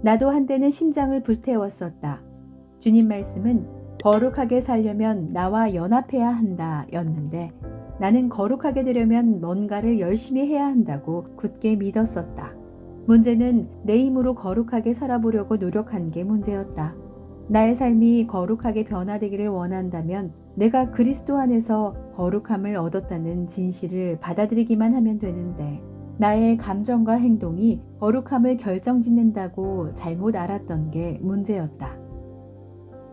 나도 한때는 심장을 불태웠었다. 주님 말씀은 거룩하게 살려면 나와 연합해야 한다 였는데 나는 거룩하게 되려면 뭔가를 열심히 해야 한다고 굳게 믿었었다. 문제는 내 힘으로 거룩하게 살아보려고 노력한 게 문제였다. 나의 삶이 거룩하게 변화되기를 원한다면 내가 그리스도 안에서 거룩함을 얻었다는 진실을 받아들이기만 하면 되는데 나의 감정과 행동이 거룩함을 결정짓는다고 잘못 알았던 게 문제였다.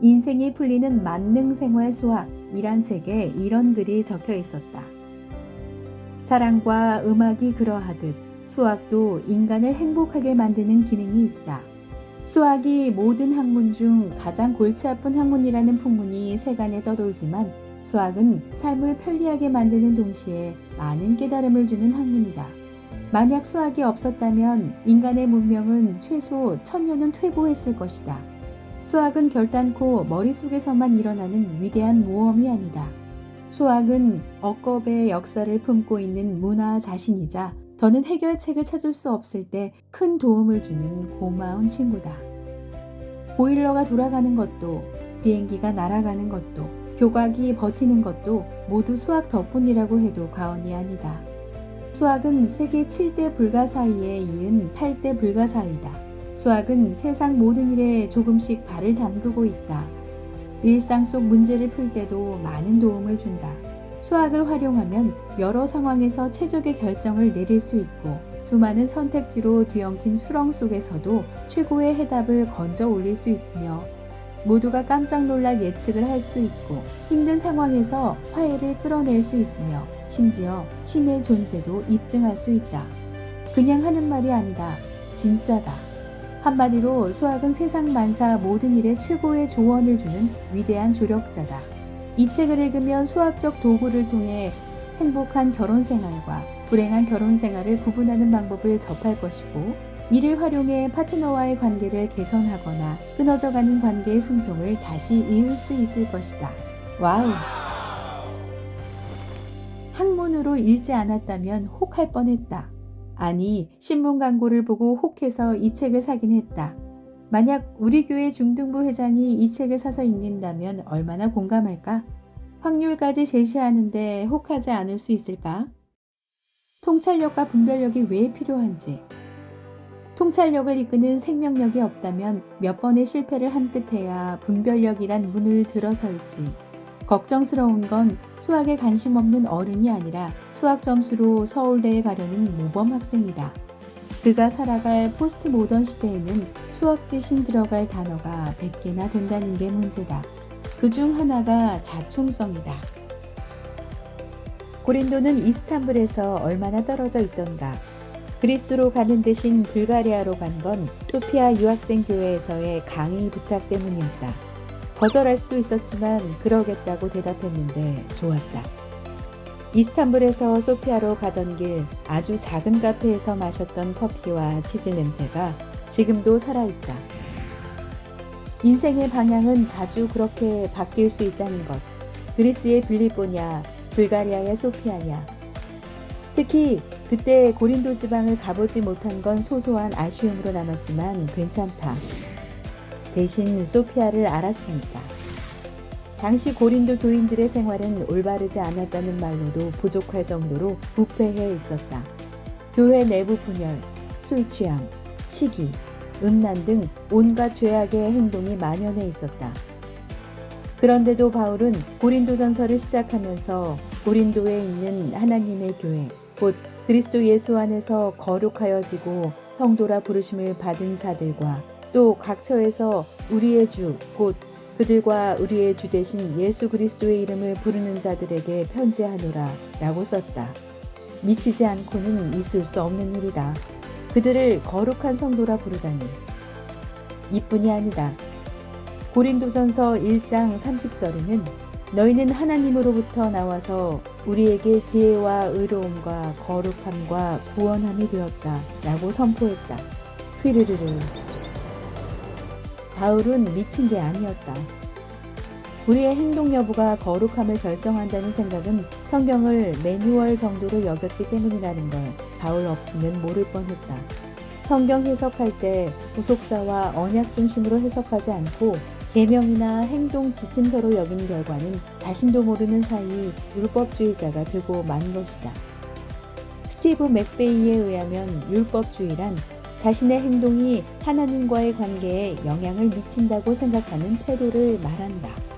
인생이 풀리는 만능생활 수학이란 책에 이런 글이 적혀 있었다. 사랑과 음악이 그러하듯 수학도 인간을 행복하게 만드는 기능이 있다. 수학이 모든 학문 중 가장 골치 아픈 학문이라는 풍문이 세간에 떠돌지만 수학은 삶을 편리하게 만드는 동시에 많은 깨달음을 주는 학문이다. 만약 수학이 없었다면 인간의 문명은 최소 1000년은 퇴보했을 것이다. 수학은 결단코 머릿속에서만 일어나는 위대한 모험이 아니다. 수학은 억겁의 역사를 품고 있는 문화 자신이자 더는 해결책을 찾을 수 없을 때 큰 도움을 주는 고마운 친구다. 보일러가 돌아가는 것도, 비행기가 날아가는 것도, 교각이 버티는 것도 모두 수학 덕분이라고 해도 과언이 아니다. 수학은 세계 7대 불가사의에 이은 8대 불가사의다. 수학은 세상 모든 일에 조금씩 발을 담그고 있다. 일상 속 문제를 풀 때도 많은 도움을 준다. 수학을 활용하면 여러 상황에서 최적의 결정을 내릴 수 있고 수많은 선택지로 뒤엉킨 수렁 속에서도 최고의 해답을 건져 올릴 수 있으며 모두가 깜짝 놀랄 예측을 할 수 있고 힘든 상황에서 화해를 끌어낼 수 있으며 심지어 신의 존재도 입증할 수 있다. 그냥 하는 말이 아니다. 진짜다. 한마디로 수학은 세상 만사 모든 일에 최고의 조언을 주는 위대한 조력자다. 이 책을 읽으면 수학적 도구를 통해 행복한 결혼 생활과 불행한 결혼 생활을 구분하는 방법을 접할 것이고 이를 활용해 파트너와의 관계를 개선하거나 끊어져가는 관계의 숨통을 다시 이을 수 있을 것이다. 와우! 학문으로 읽지 않았다면 혹할 뻔했다. 아니, 신문 광고를 보고 혹해서 이 책을 사긴 했다. 만약 우리 교회 중등부 회장이 이 책을 사서 읽는다면 얼마나 공감할까? 확률까지 제시하는데 혹하지 않을 수 있을까? 통찰력과 분별력이 왜 필요한지. 통찰력을 이끄는 생명력이 없다면 몇 번의 실패를 한 끝에야 분별력이란 문을 들어설지. 걱정스러운 건 수학에 관심 없는 어른이 아니라 수학 점수로 서울대에 가려는 모범 학생이다. 그가 살아갈 포스트 모던 시대에는 수학 대신 들어갈 단어가 100개나 된다는 게 문제다. 그중 하나가 자충성이다. 고린도는 이스탄불에서 얼마나 떨어져 있던가. 그리스로 가는 대신 불가리아로 간 건 소피아 유학생 교회에서의 강의 부탁 때문이었다. 거절할 수도 있었지만 그러겠다고 대답했는데 좋았다. 이스탄불에서 소피아로 가던 길 아주 작은 카페에서 마셨던 커피와 치즈 냄새가 지금도 살아있다. 인생의 방향은 자주 그렇게 바뀔 수 있다는 것. 그리스의 빌립보냐, 불가리아의 소피아냐. 특히 그때 고린도 지방을 가보지 못한 건 소소한 아쉬움으로 남았지만 괜찮다. 대신 소피아를 알았으니까. 당시 고린도 교인들의 생활은 올바르지 않았다는 말로도 부족할 정도로 부패해 있었다. 교회 내부 분열, 술 취함, 시기, 음란 등 온갖 죄악의 행동이 만연해 있었다. 그런데도 바울은 고린도전서를 시작하면서 고린도에 있는 하나님의 교회, 곧 그리스도 예수 안에서 거룩하여지고 성도라 부르심을 받은 자들과 또 각처에서 우리의 주, 곧 그들과 우리의 주 대신 예수 그리스도의 이름을 부르는 자들에게 편지하노라 라고 썼다. 미치지 않고는 있을 수 없는 일이다. 그들을 거룩한 성도라 부르다니. 이뿐이 아니다. 고린도전서 1장 30절에는 너희는 하나님으로부터 나와서 우리에게 지혜와 의로움과 거룩함과 구원함이 되었다 라고 선포했다. 휘르르르. 바울은 미친 게 아니었다. 우리의 행동 여부가 거룩함을 결정한다는 생각은 성경을 매뉴얼 정도로 여겼기 때문이라는 걸 바울 없으면 모를 뻔했다. 성경 해석할 때 구속사와 언약 중심으로 해석하지 않고 계명이나 행동 지침서로 여긴 결과는 자신도 모르는 사이 율법주의자가 되고 만 것이다. 스티브 맥베이에 의하면 율법주의란 자신의 행동이 하나님과의 관계에 영향을 미친다고 생각하는 태도를 말한다.